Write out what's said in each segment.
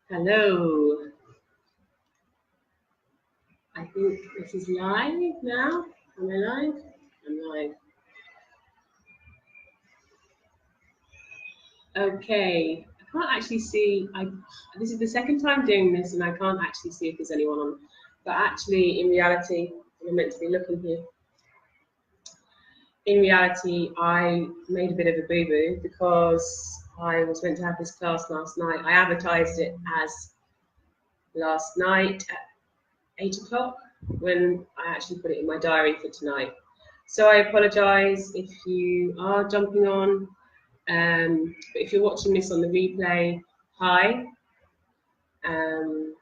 Hello. I think this is live now. Am I live? I'm live. Okay. I can't actually see. This is the second time doing this, and I can't actually see if there's anyone on. But actually, in reality, I'm meant to be looking here. In reality, I made a bit of a boo-boo because I was meant to have this class last night. I advertised it as last night at 8 o'clock when I actually put it in my diary for tonight. So I apologise if you are jumping on, but if you're watching this on the replay, hi. I'm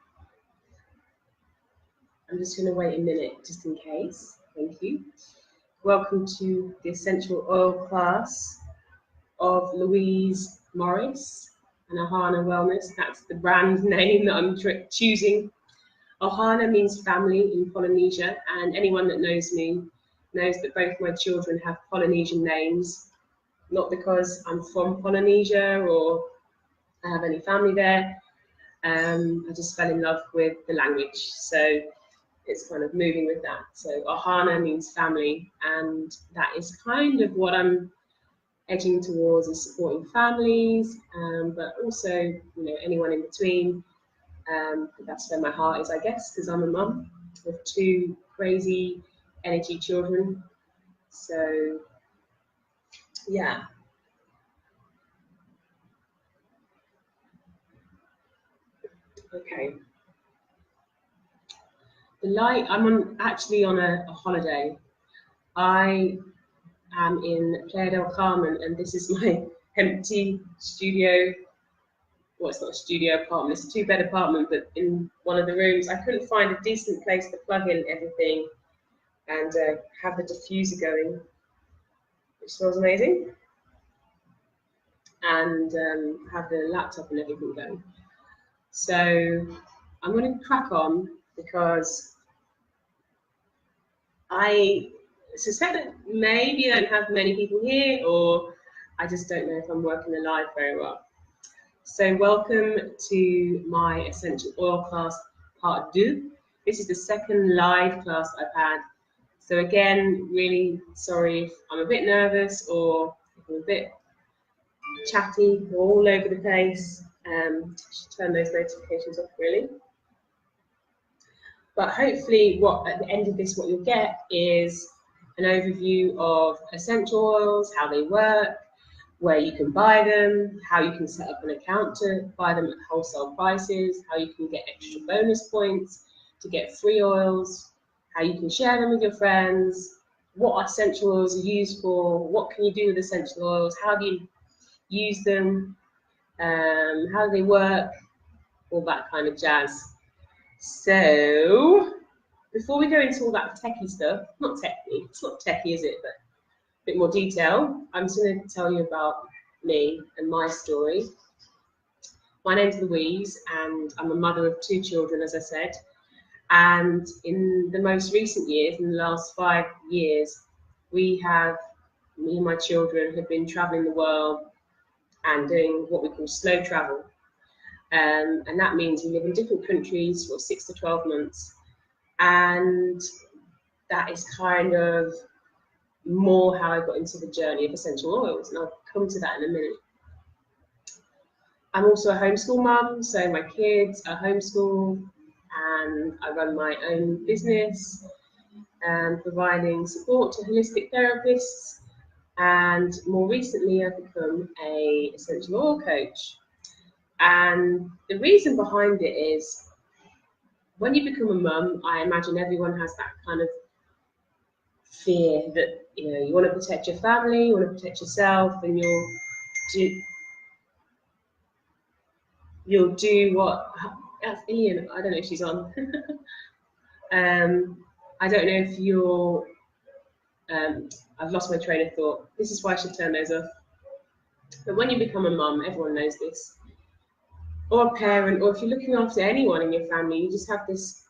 just going to wait a minute just in case. Thank you. Welcome to the Essential Oil class of Louise Morris and Ohana Wellness. That's the brand name that I'm choosing. Ohana means family in Polynesia, and anyone that knows me knows that both my children have Polynesian names, not because I'm from Polynesia or I have any family there. I just fell in love with the language, so it's kind of moving with that. So Ohana means family, and that is kind of what I'm edging towards, is supporting families, but also anyone in between. That's where my heart is, I guess, because I'm a mum with two crazy energy children. So yeah. Okay. I'm actually on a holiday. I am in Playa del Carmen, and this is my empty studio. Well, it's not a studio apartment, it's a two-bed apartment, but in one of the rooms, I couldn't find a decent place to plug in everything and have the diffuser going, which smells amazing, and have the laptop and everything going. So I'm going to crack on because I suspect that maybe I don't have many people here, or I just don't know if I'm working the live very well. So welcome to my Essential Oil class part 2. This is the second live class I've had. So again, really sorry if I'm a bit nervous or if I'm a bit chatty or all over the place. I should turn those notifications off really. But hopefully at the end of this, what you'll get is an overview of essential oils, how they work, where you can buy them, how you can set up an account to buy them at wholesale prices, how you can get extra bonus points to get free oils, how you can share them with your friends, what essential oils are used for, what can you do with essential oils, how do you use them, how do they work, all that kind of jazz. So before we go into all that techie stuff, it's not techie, is it, but a bit more detail, I'm just going to tell you about me and my story. My name's Louise, and I'm a mother of two children, as I said. And in the most recent years, in the last 5 years, me and my children have been traveling the world and doing what we call slow travel. And that means we live in different countries for 6 to 12 months. And that is kind of more how I got into the journey of essential oils, and I'll come to that in a minute. I'm also a homeschool mum, so my kids are homeschooled, and I run my own business, providing support to holistic therapists, and more recently I've become an essential oil coach. And the reason behind it is, when you become a mum, I imagine everyone has that kind of fear that you want to protect your family, you want to protect yourself, and you'll do what. That's Ian. I don't know if she's on. I don't know if you're. I've lost my train of thought. This is why I should turn those off. But when you become a mum, everyone knows this, or a parent, or if you're looking after anyone in your family, you just have this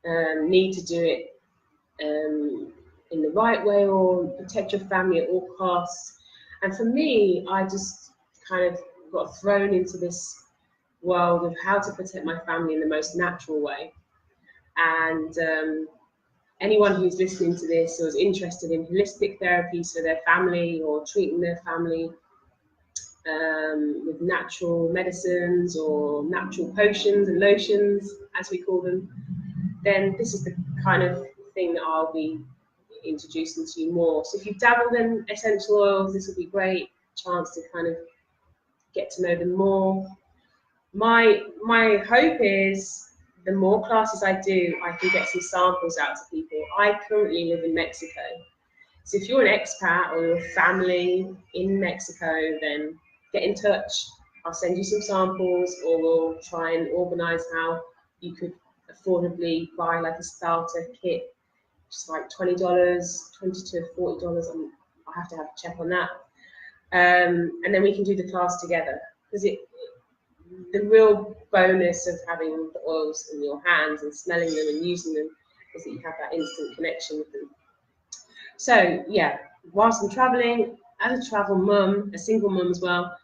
need to do it in the right way, or protect your family at all costs. And for me, I just kind of got thrown into this world of how to protect my family in the most natural way. And anyone who's listening to this or is interested in holistic therapies for their family or treating their family with natural medicines or natural potions and lotions, as we call them, then this is the kind of thing that I'll be introducing to you more. So if you've dabbled in essential oils, this will be a great chance to kind of get to know them more. My hope is the more classes I do, I can get some samples out to people. I currently live in Mexico. So if you're an expat or your family in Mexico, then get in touch. I'll send you some samples, or we'll try and organise how you could affordably buy like a starter kit, which is like $20, $20 to $40. I have to have a check on that. And then we can do the class together. Because the real bonus of having the oils in your hands and smelling them and using them is that you have that instant connection with them. So yeah, whilst I'm traveling, as a travel mum, a single mum as well,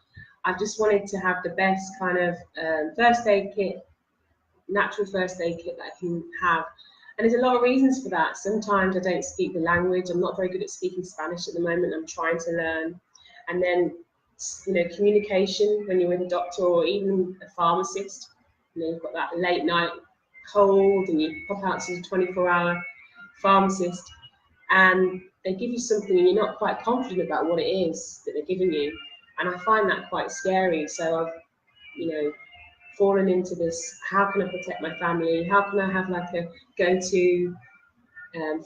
I just wanted to have the best kind of first aid kit, natural first aid kit that I can have. And there's a lot of reasons for that. Sometimes I don't speak the language. I'm not very good at speaking Spanish at the moment. I'm trying to learn. And then, you know, communication when you're with a doctor or even a pharmacist. You know, you've got that late night cold and you pop out to a 24-hour pharmacist and they give you something and you're not quite confident about what it is that they're giving you. And I find that quite scary. So I've, you know, fallen into this, how can I protect my family? How can I have like a go-to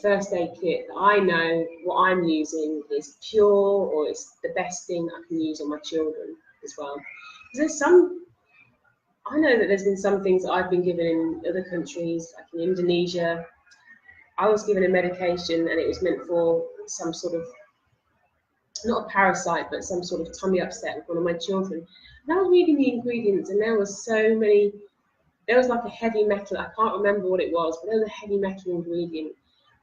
first aid kit that I know what I'm using is pure or it's the best thing I can use on my children as well. Because I know that there's been some things that I've been given in other countries, like in Indonesia. I was given a medication and it was meant for some sort of, not a parasite, but some sort of tummy upset with one of my children. And I was reading the ingredients and there was so many, there was like a heavy metal, I can't remember what it was, but there was a heavy metal ingredient.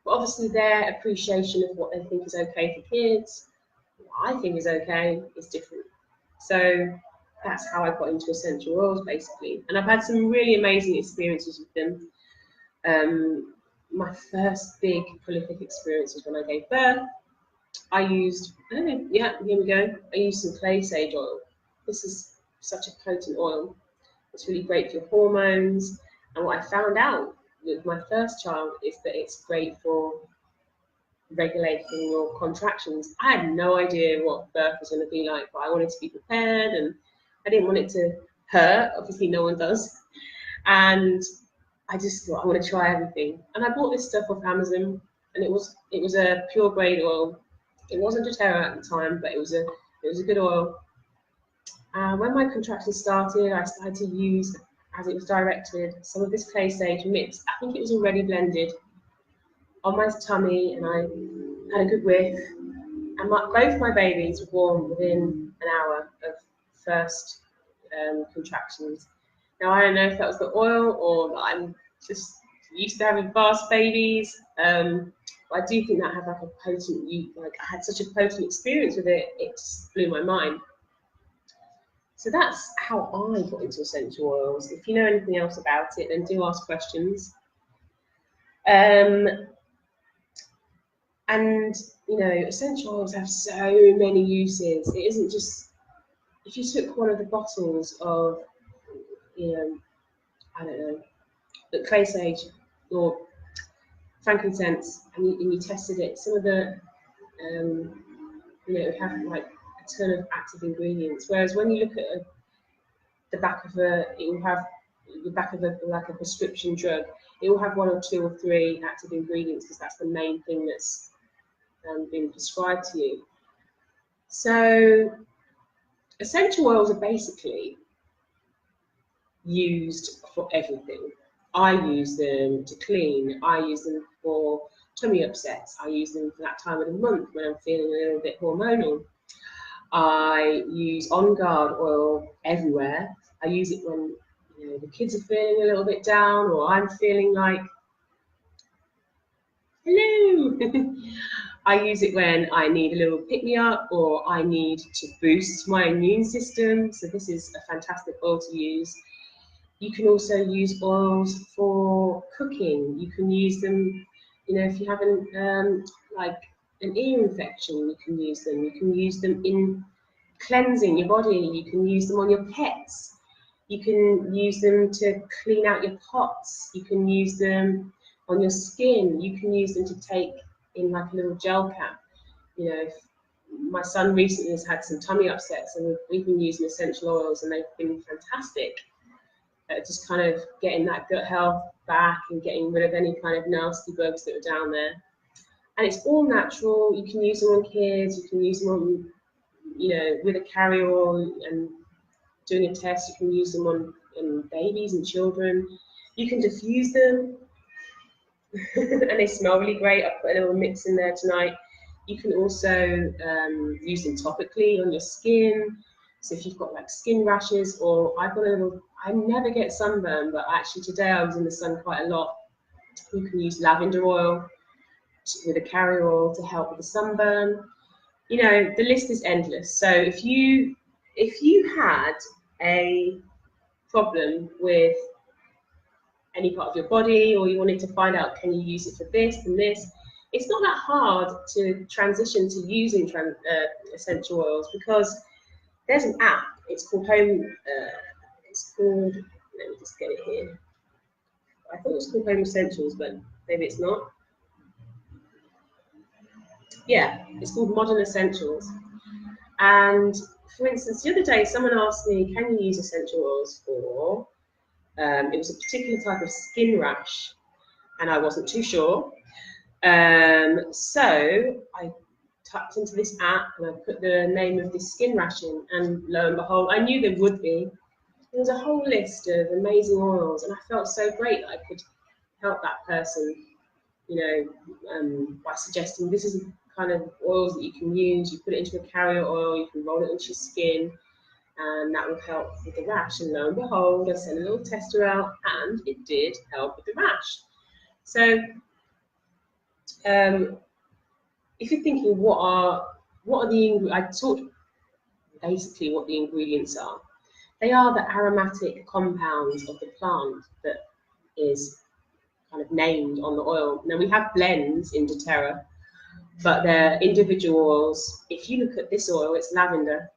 But obviously their appreciation of what they think is okay for kids, what I think is okay, is different. So that's how I got into essential oils basically. And I've had some really amazing experiences with them. My first big prolific experience was when I gave birth. I used, yeah, here we go. I used some clay sage oil. This is such a potent oil. It's really great for your hormones. And what I found out with my first child is that it's great for regulating your contractions. I had no idea what birth was going to be like, but I wanted to be prepared and I didn't want it to hurt. Obviously, no one does. And I just thought I want to try everything. And I bought this stuff off Amazon, and it was a pure grade oil. It wasn't doTERRA at the time, but it was a good oil. When my contractions started, I started to use, as it was directed, some of this clay sage mixed. I think it was already blended on my tummy, and I had a good whiff. And both my babies were born within an hour of first contractions. Now I don't know if that was the oil or that I'm just used to having fast babies. But I do think that had like a potent, like I had such a potent experience with it, it just blew my mind. So that's how I got into essential oils. If you know anything else about it, then do ask questions. And you know, essential oils have so many uses. It isn't just, if you took one of the bottles of, you know, I don't know, the clay sage or frankincense, and you tested it, some of the, you know, it would have like a ton of active ingredients. Whereas when you look at the back of it will have the back of like a prescription drug. It will have 1 or 2 or 3 active ingredients because that's the main thing that's being prescribed to you. So essential oils are basically used for everything. I use them to clean. I use them for tummy upsets. I use them for that time of the month when I'm feeling a little bit hormonal. I use On Guard oil everywhere. I use it when, you know, the kids are feeling a little bit down, or I'm feeling like, hello. I use it when I need a little pick-me-up, or I need to boost my immune system. So this is a fantastic oil to use. You can also use oils for cooking. You can use them, you know, if you have like an ear infection, you can use them. You can use them in cleansing your body. You can use them on your pets. You can use them to clean out your pots. You can use them on your skin. You can use them to take in like a little gel cap. You know, my son recently has had some tummy upsets, and we've been using essential oils, and they've been fantastic at just kind of getting that gut health back and getting rid of any kind of nasty bugs that are down there. And it's all natural. You can use them on kids. You can use them on, you know, with a carrier and doing a test. You can use them on babies and children. You can diffuse them, and they smell really great. I've put a little mix in there tonight. You can also use them topically on your skin. So if you've got like skin rashes, or I've got a little, I never get sunburn, but actually today I was in the sun quite a lot. You can use lavender oil with a carrier oil to help with the sunburn. You know, the list is endless. So if you had a problem with any part of your body, or you wanted to find out, can you use it for this and this, it's not that hard to transition to using essential oils, because there's an app. It's called let me just get it here. I thought it was called Home Essentials, but maybe it's not. Yeah, it's called Modern Essentials. And for instance, the other day, someone asked me, can you use essential oils for, it was a particular type of skin rash, and I wasn't too sure. So I tapped into this app and I put the name of this skin rash in, and lo and behold, I knew there would be. There was a whole list of amazing oils, and I felt so great that I could help that person, you know, by suggesting this is the kind of oils that you can use. You put it into a carrier oil, you can roll it onto your skin, and that will help with the rash. And lo and behold, I sent a little tester out, and it did help with the rash. So if you're thinking, what are the, I talked basically what the ingredients are. They are the aromatic compounds of the plant that is kind of named on the oil. Now we have blends in doTERRA, but they're individual oils. If you look at this oil, it's lavender.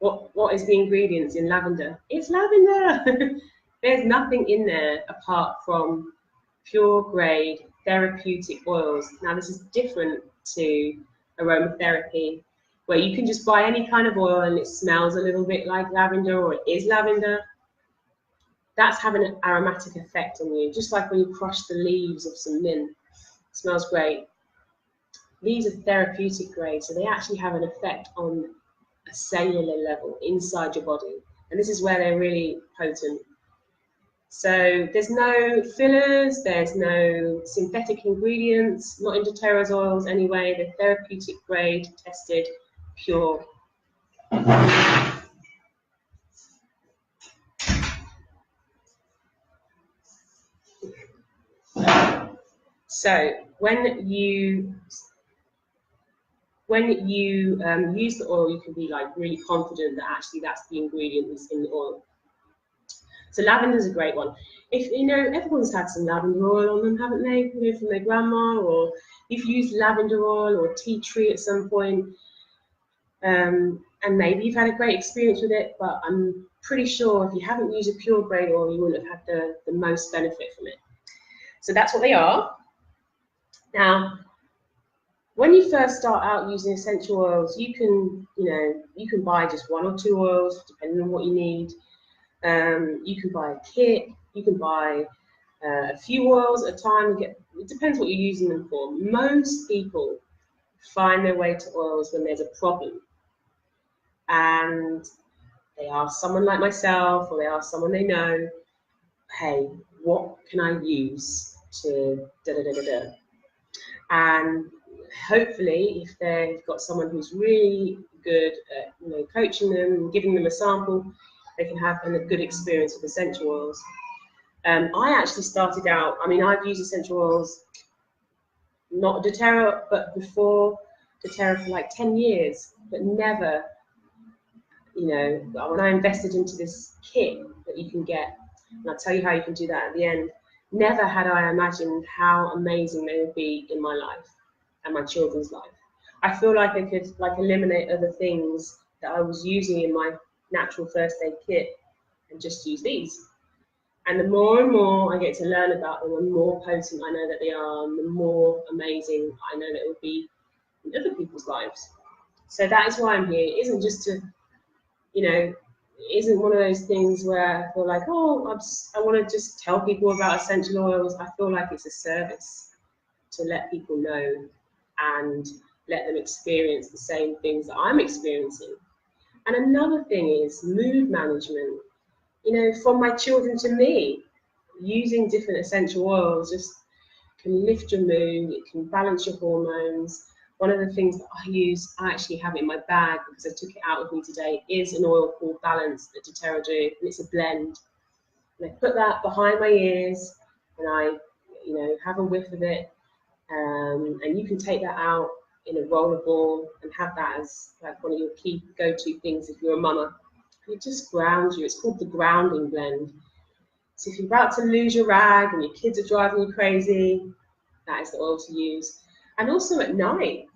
What is the ingredients in lavender? It's lavender. There's nothing in there apart from pure grade therapeutic oils. Now this is different to aromatherapy, where you can just buy any kind of oil and it smells a little bit like lavender, or it is lavender. That's having an aromatic effect on you, just like when you crush the leaves of some mint. It smells great. These are therapeutic grade, so they actually have an effect on a cellular level inside your body, and this is where they're really potent. So there's no fillers, there's no synthetic ingredients, not in doTERRA's oils anyway. They're therapeutic grade, tested, pure. So when you use the oil, you can be like really confident that actually that's the ingredient that's in the oil. So lavender is a great one. If you know, everyone's had some lavender oil on them, haven't they? You know, from their grandma, or you've used lavender oil or tea tree at some point, and maybe you've had a great experience with it. But I'm pretty sure if you haven't used a pure grade oil, you wouldn't have had the most benefit from it. So that's what they are. Now, when you first start out using essential oils, you can buy just 1 or 2 oils depending on what you need. You can buy a kit. You can buy a few oils at a time. It depends what you're using them for. Most people find their way to oils when there's a problem, and they ask someone like myself, or they ask someone they know, hey, what can I use to da-da-da-da-da? And hopefully, if they've got someone who's really good at coaching them and giving them a sample, they can have a good experience with essential oils. I actually started out, I've used essential oils, not doTERRA, but before doTERRA for like 10 years, but never, when I invested into this kit, that you can get. And I'll tell you how you can do that at the end. Never had I imagined how amazing they would be in my life and my children's life. I feel like I could eliminate other things that I was using in my natural first aid kit and just use these. And the more and more I get to learn about them, the more potent I know that they are, and the more amazing I know that it will be in other people's lives. So that is why I'm here. It isn't just to, it isn't one of those things where I feel like, oh, I want to just tell people about essential oils. I feel like it's a service to let people know and let them experience the same things that I'm experiencing. And another thing is mood management. From my children to me, using different essential oils just can lift your mood, it can balance your hormones. One of the things that I actually have in my bag because I took it out with me today, is an oil called Balance that doTERRA do, and it's a blend. And I put that behind my ears, and I, have a whiff of it, and you can take that out in a roller ball and have that as like one of your key go-to things if you're a mama. It just grounds you. It's called the grounding blend. So if you're about to lose your rag and your kids are driving you crazy, that is the oil to use. And also at night,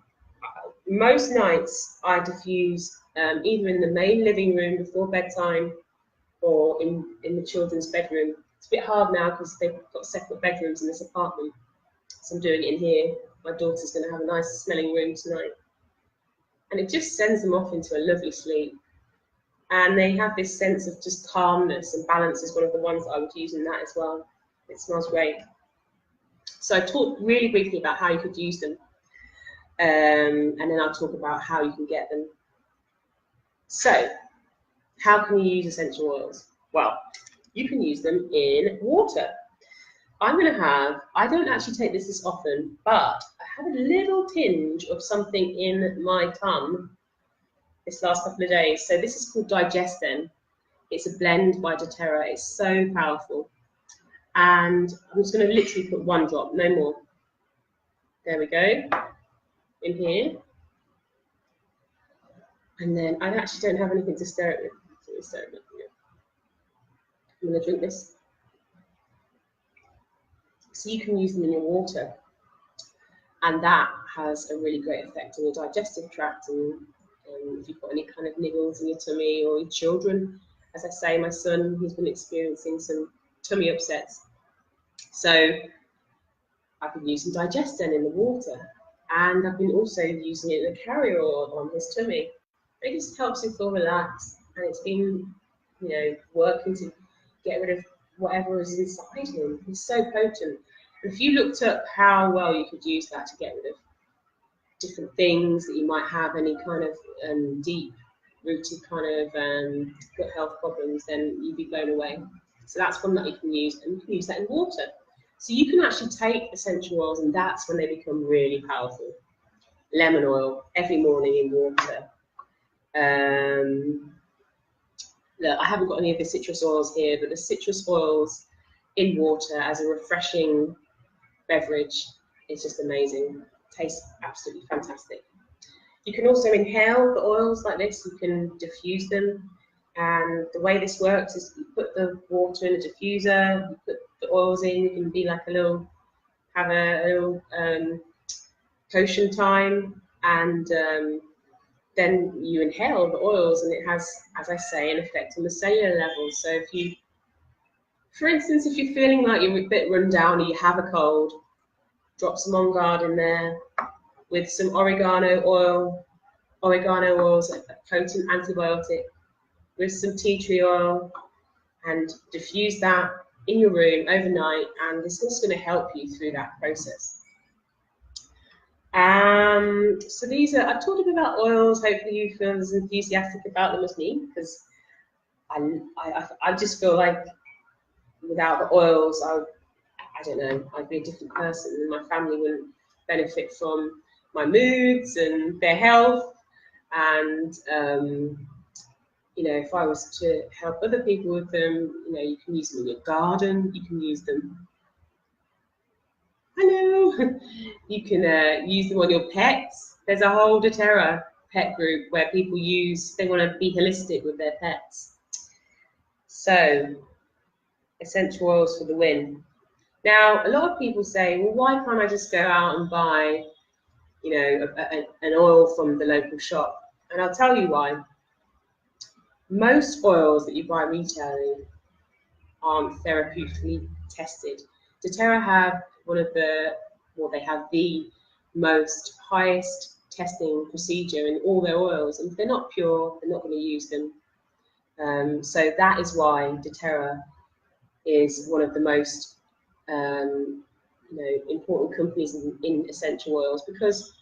most nights I diffuse either in the main living room before bedtime or in the children's bedroom. It's a bit hard now because they've got separate bedrooms in this apartment. So I'm doing it in here. My daughter's going to have a nice smelling room tonight. And it just sends them off into a lovely sleep. And they have this sense of just calmness, and balance is one of the ones that I would use in that as well. It smells great. So I talked really briefly about how you could use them. And then I'll talk about how you can get them. So, how can you use essential oils? Well, you can use them in water. I don't actually take this as often, but I had a little tinge of something in my tongue this last couple of days. So this is called Digestin. It's a blend by doTERRA. It's so powerful. And I'm just going to literally put one drop, no more. There we go. In here. And then I actually don't have anything to stir it with. So I'm going to drink this. So you can use them in your water. And that has a really great effect on your digestive tract, and if you've got any kind of niggles in your tummy, or your children. As I say, my son, he's been experiencing some tummy upsets. So I've been using Digestin in the water, and I've been also using it in a carrier oil on his tummy. It just helps him feel relaxed, and it's been, working to get rid of whatever is inside him. It's so potent. And if you looked up how well you could use that to get rid of different things that you might have, any kind of deep-rooted kind of gut health problems, then you'd be blown away. So that's one that you can use, and you can use that in water. So you can actually take essential oils, and that's when they become really powerful. Lemon oil every morning in water. Look, I haven't got any of the citrus oils here, but the citrus oils in water as a refreshing beverage is just amazing. Tastes absolutely fantastic. You can also inhale the oils like this. You can diffuse them, and the way this works is you put the water in a diffuser, you put the oils in. You can be like have a little potion time, and then you inhale the oils, and it has, as I say, an effect on the cellular level. So if you, for instance, if you're feeling like you're a bit run down or you have a cold, drop some On Guard in there with some oregano oil. Oregano oil is a potent antibiotic, with some tea tree oil, and diffuse that in your room overnight, and it's also going to help you through that process. So these are, I've talked a bit about oils. Hopefully you feel as enthusiastic about them as me, because I just feel like without the oils, I don't know, I'd be a different person, and my family wouldn't benefit from my moods and their health. And if I was to help other people with them, you can use them in your garden. You can use them. Hello. You can use them on your pets. There's a whole doTERRA pet group where people they want to be holistic with their pets. So essential oils for the win. Now, a lot of people say, well, why can't I just go out and buy, you know, an oil from the local shop? And I'll tell you why. Most oils that you buy retailing aren't therapeutically tested. doTERRA have they have the most highest testing procedure in all their oils, and if they're not pure, they're not going to use them. So that is why doTERRA is one of the most important companies in essential oils, because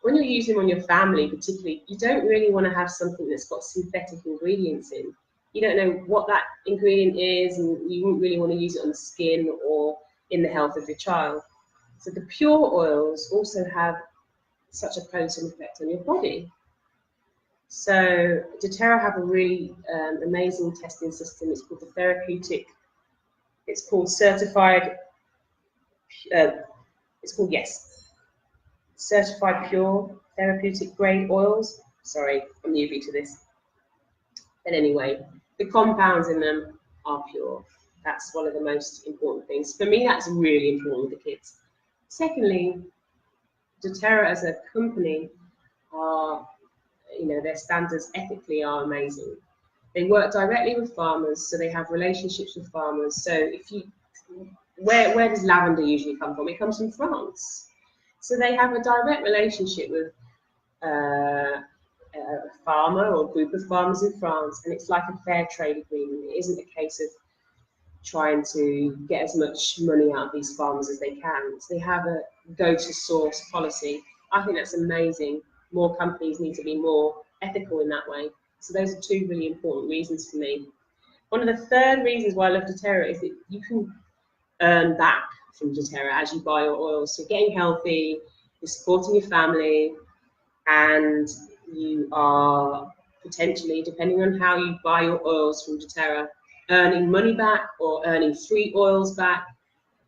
when you're using them on your family particularly, you don't really want to have something that's got synthetic ingredients in. You don't know what that ingredient is, and you wouldn't really want to use it on the skin or in the health of your child. So the pure oils also have such a potent effect on your body. So doTERRA have a really amazing testing system. It's called the therapeutic. It's called certified. Certified pure therapeutic grade oils. Sorry, I'm newbie to this. But anyway, the compounds in them are pure. That's one of the most important things. For me, that's really important with the kids. Secondly, doTERRA as a company are, their standards ethically are amazing. They work directly with farmers, so they have relationships with farmers. So where does lavender usually come from? It comes from France. So they have a direct relationship with a farmer or group of farmers in France, and it's like a fair trade agreement. It isn't a case of trying to get as much money out of these farmers as they can. So they have a go-to-source policy. I think that's amazing. More companies need to be more ethical in that way. So those are two really important reasons for me. One of the third reasons why I love doTERRA is that you can earn back from doTERRA as you buy your oils. So you're getting healthy, you're supporting your family, and you are potentially, depending on how you buy your oils from doTERRA, earning money back or earning free oils back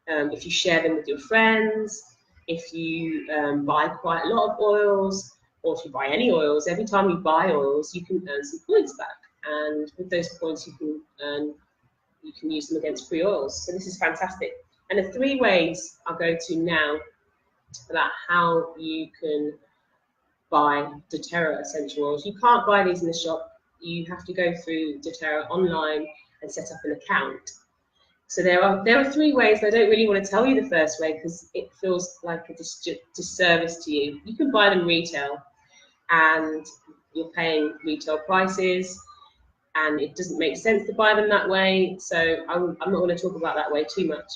if you share them with your friends, if you buy quite a lot of oils, or if you buy any oils. Every time you buy oils, you can earn some points back, and with those points you can use them against free oils. So this is fantastic. And the 3 ways I'll go to now about how you can buy doTERRA essential oils. You can't buy these in the shop. You have to go through doTERRA online and set up an account. So there are 3 ways. I don't really want to tell you the first way because it feels like a disservice to you. You can buy them retail, and you're paying retail prices, and it doesn't make sense to buy them that way. So I'm not going to talk about that way too much.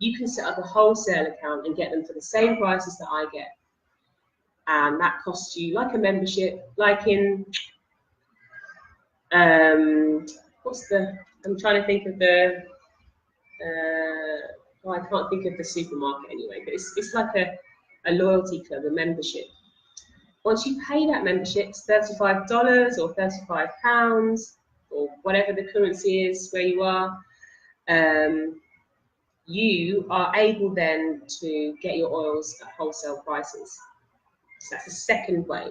You can set up a wholesale account and get them for the same prices that I get, and that costs you like a membership, like in I'm trying to think of the I can't think of the supermarket anyway, but it's like a loyalty club, a membership. Once you pay that membership, it's $35 or £35 or whatever the currency is where you are, you are able then to get your oils at wholesale prices. So that's the second way.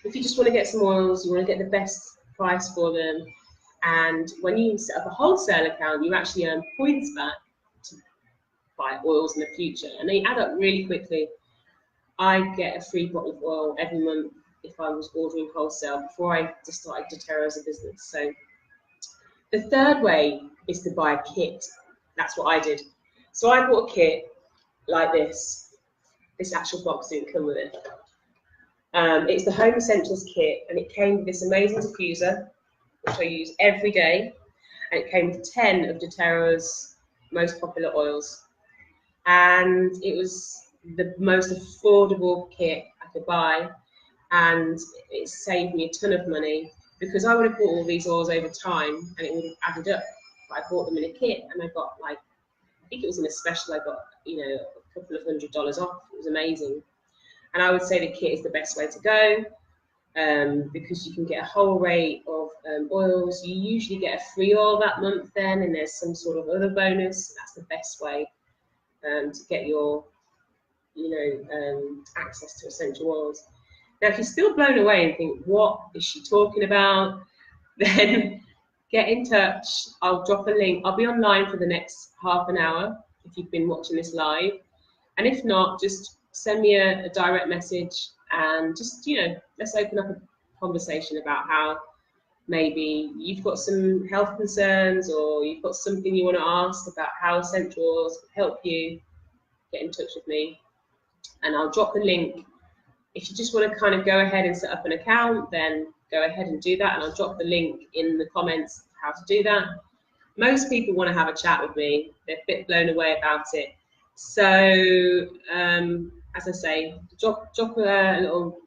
If you just want to get some oils, you want to get the best price for them, and when you set up a wholesale account, you actually earn points back to buy oils in the future, and they add up really quickly. I get a free bottle of oil every month if I was ordering wholesale before I just started doTERRA as a business. So the third way is to buy a kit. That's what I did. So I bought a kit like this. This actual box didn't come with it. It's the Home Essentials kit, and it came with this amazing diffuser, which I use every day, and it came with 10 of doTERRA's most popular oils. And it was the most affordable kit I could buy, and it saved me a ton of money because I would have bought all these oils over time and it would have added up. But I bought them in a kit, and I got, like, I think it was in a special, I got, a couple of $100 off. It was amazing. And I would say the kit is the best way to go because you can get a whole array of oils. You usually get a free oil that month then, and there's some sort of other bonus. That's the best way to get your access to essential oils. Now, if you're still blown away and think, what is she talking about? Then get in touch. I'll drop a link. I'll be online for the next half an hour if you've been watching this live. And if not, just send me a direct message and just, you know, let's open up a conversation about how maybe you've got some health concerns or you've got something you want to ask about how essential oils can help you. Get in touch with me and I'll drop the link. If you just want to kind of go ahead and set up an account, then go ahead and do that, and I'll drop the link in the comments how to do that. Most people want to have a chat with me. They're a bit blown away about it. So, as I say, drop a little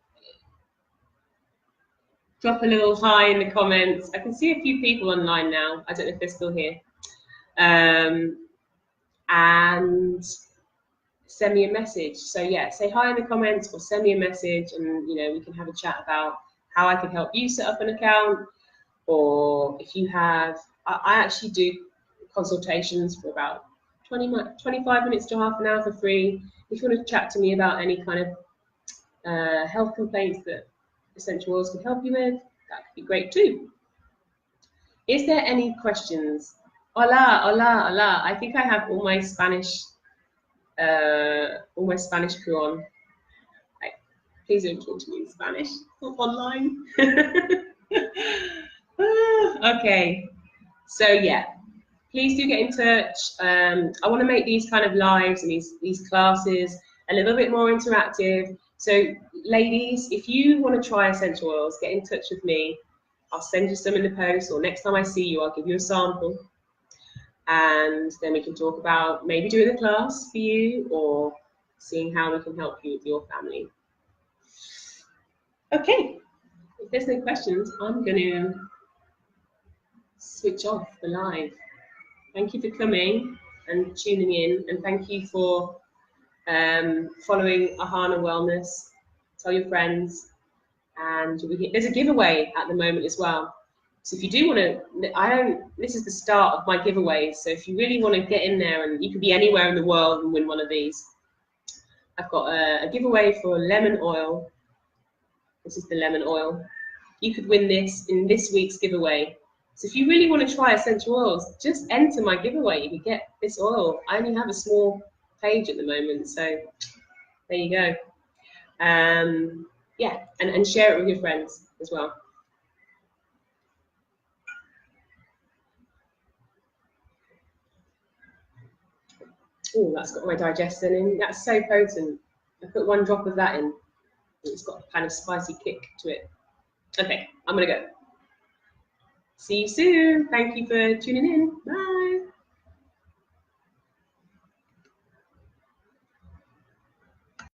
hi in the comments. I can see a few people online now. I don't know if they're still here. And send me a message. So yeah, say hi in the comments or send me a message, and you know, we can have a chat about how I can help you set up an account. Or if you have, I actually do consultations for about 25 minutes to half an hour for free. If you want to chat to me about any kind of health complaints that essential oils can help you with, that could be great too. Is there any questions? Hola, hola, hola. I think I have all my Spanish crew on. Please don't talk to me in Spanish online. Okay, so yeah, please do get in touch. I want to make these kind of lives and these classes a little bit more interactive. So ladies, if you want to try essential oils, get in touch with me. I'll send you some in the post, or next time I see you, I'll give you a sample. And then we can talk about maybe doing a class for you or seeing how we can help you with your family. Okay, if there's no questions, I'm going to switch off the live. Thank you for coming and tuning in, and thank you for following Ahana Wellness. Tell your friends, and there's a giveaway at the moment as well. So if you do want to, this is the start of my giveaways. So if you really want to get in there, and you could be anywhere in the world and win one of these, I've got a giveaway for lemon oil. This is the lemon oil. You could win this in this week's giveaway. So if you really want to try essential oils, just enter my giveaway. You can get this oil. I only have a small page at the moment, so there you go. Yeah, and share it with your friends as well. Oh, that's got my digestin in. That's so potent. I put 1 drop of that in. It's got a kind of spicy kick to it. Okay, I'm gonna go. See you soon. Thank you for tuning in. Bye.